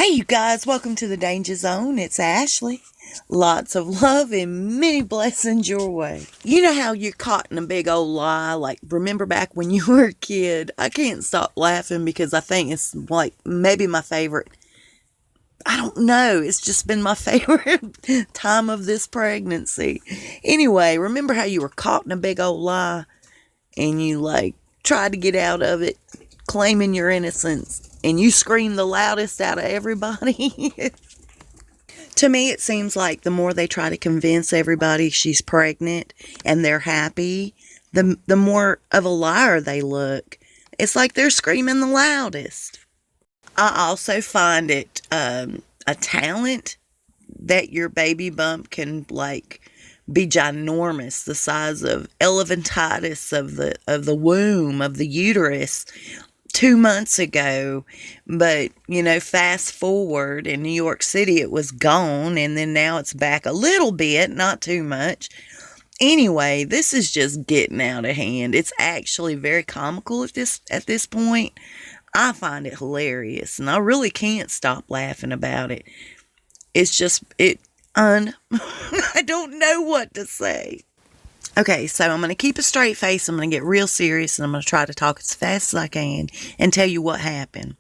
Hey, you guys, welcome to the Danger Zone. It's Ashley. Lots of love and many blessings your way. You know how you're caught in a big old lie? Like, remember back when you were a kid? I can't stop laughing because I think it's like maybe my favorite. I don't know. It's just been my favorite time of this pregnancy. Anyway, remember how you were caught in a big old lie and you like tried to get out of it, claiming your innocence? And you scream the loudest out of everybody. To me, it seems like the more they try to convince everybody she's pregnant and they're happy, the more of a liar they look. It's like they're screaming the loudest. I also find it a talent that your baby bump can like be ginormous, the size of elephantitis of the womb, of the uterus. 2 months ago, but fast forward in New York City it was gone, and then now it's back a little bit, not too much. Anyway, this is just getting out of hand. It's actually very comical at this point. I find it hilarious, and I really can't stop laughing about it. It's just I don't know what to say. Okay, so I'm going to keep a straight face. I'm going to get real serious, and I'm going to try to talk as fast as I can and tell you what happened.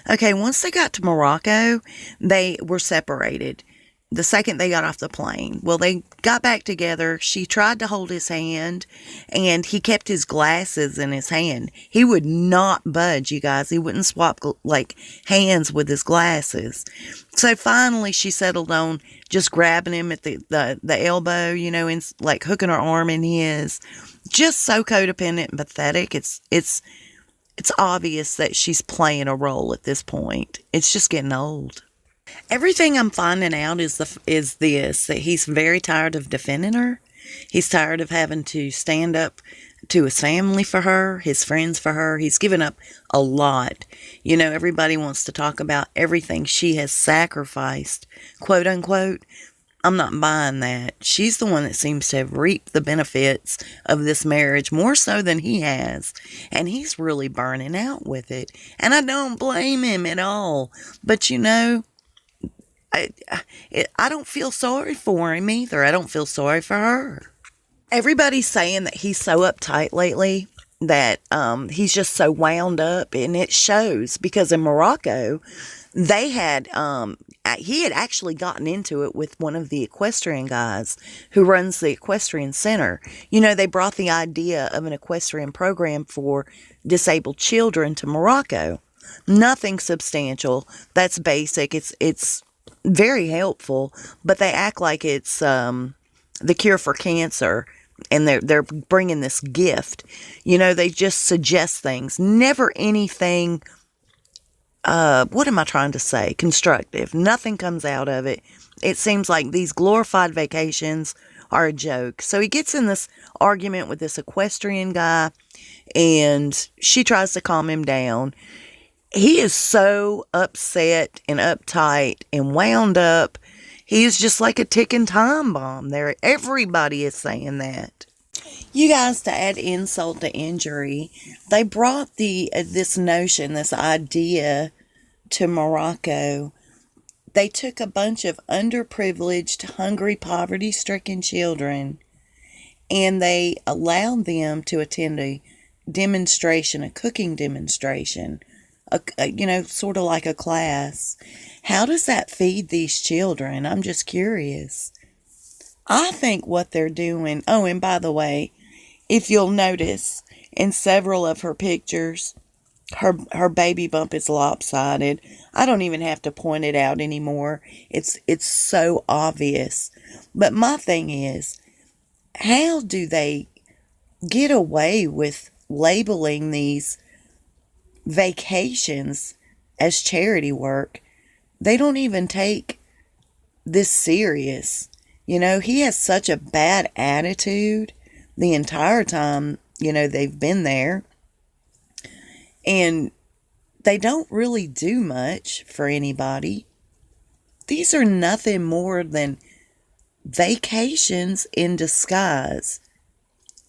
Okay, once they got to Morocco, they were separated the second they got off the plane. Well, they got back together. She tried to hold his hand, and he kept his glasses in his hand. He would not budge, you guys. He wouldn't swap, hands with his glasses. So finally, she settled on just grabbing him at the elbow, and hooking her arm in his. Just so codependent and pathetic. It's obvious that she's playing a role at this point. It's just getting old. Everything I'm finding out is this, that he's very tired of defending her. He's tired of having to stand up to his family for her, his friends for her. He's given up a lot. Everybody wants to talk about everything she has sacrificed, quote unquote. I'm not buying that. She's the one that seems to have reaped the benefits of this marriage more so than he has. And he's really burning out with it. And I don't blame him at all. But I don't feel sorry for him either. I don't feel sorry for her. Everybody's saying that he's so uptight lately, that he's just so wound up, and it shows because in Morocco, they had, he had actually gotten into it with one of the equestrian guys who runs the equestrian center. They brought the idea of an equestrian program for disabled children to Morocco. Nothing substantial. That's basic. It's very helpful, but they act like it's the cure for cancer, and they're bringing this gift. They just suggest things, never anything. What am I trying to say? Constructive. Nothing comes out of it. It seems like these glorified vacations are a joke. So he gets in this argument with this equestrian guy, and she tries to calm him down. He is so upset and uptight and wound up. He is just like a ticking time bomb there. Everybody is saying that. You guys, to add insult to injury, they brought this notion, this idea to Morocco. They took a bunch of underprivileged, hungry, poverty-stricken children, and they allowed them to attend a demonstration, a cooking demonstration. Sort of like a class. How does that feed these children? I'm just curious. I think what they're doing, oh, and by the way, if you'll notice, in several of her pictures, her baby bump is lopsided. I don't even have to point it out anymore. It's so obvious. But my thing is, how do they get away with labeling these vacations as charity work? They don't even take this serious. He has such a bad attitude the entire time, they've been there. And they don't really do much for anybody. These are nothing more than vacations in disguise.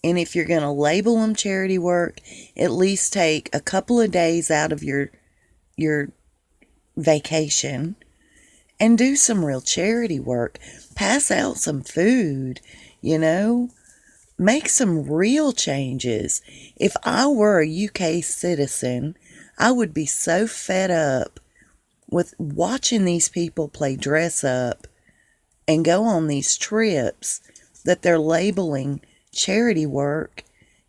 And if you're going to label them charity work, at least take a couple of days out of your vacation and do some real charity work. Pass out some food, you know? Make some real changes. If I were a UK citizen, I would be so fed up with watching these people play dress up and go on these trips that they're labeling charity work,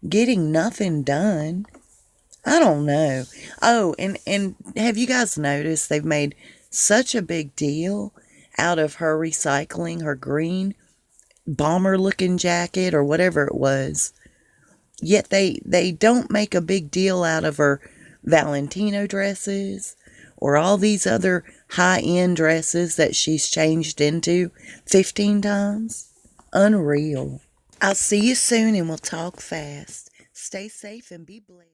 getting nothing done. I don't know. Oh, and have you guys noticed they've made such a big deal out of her recycling her green bomber looking jacket or whatever it was? Yet they don't make a big deal out of her Valentino dresses or all these other high-end dresses that she's changed into 15 times. Unreal. I'll see you soon and we'll talk fast. Stay safe and be blessed.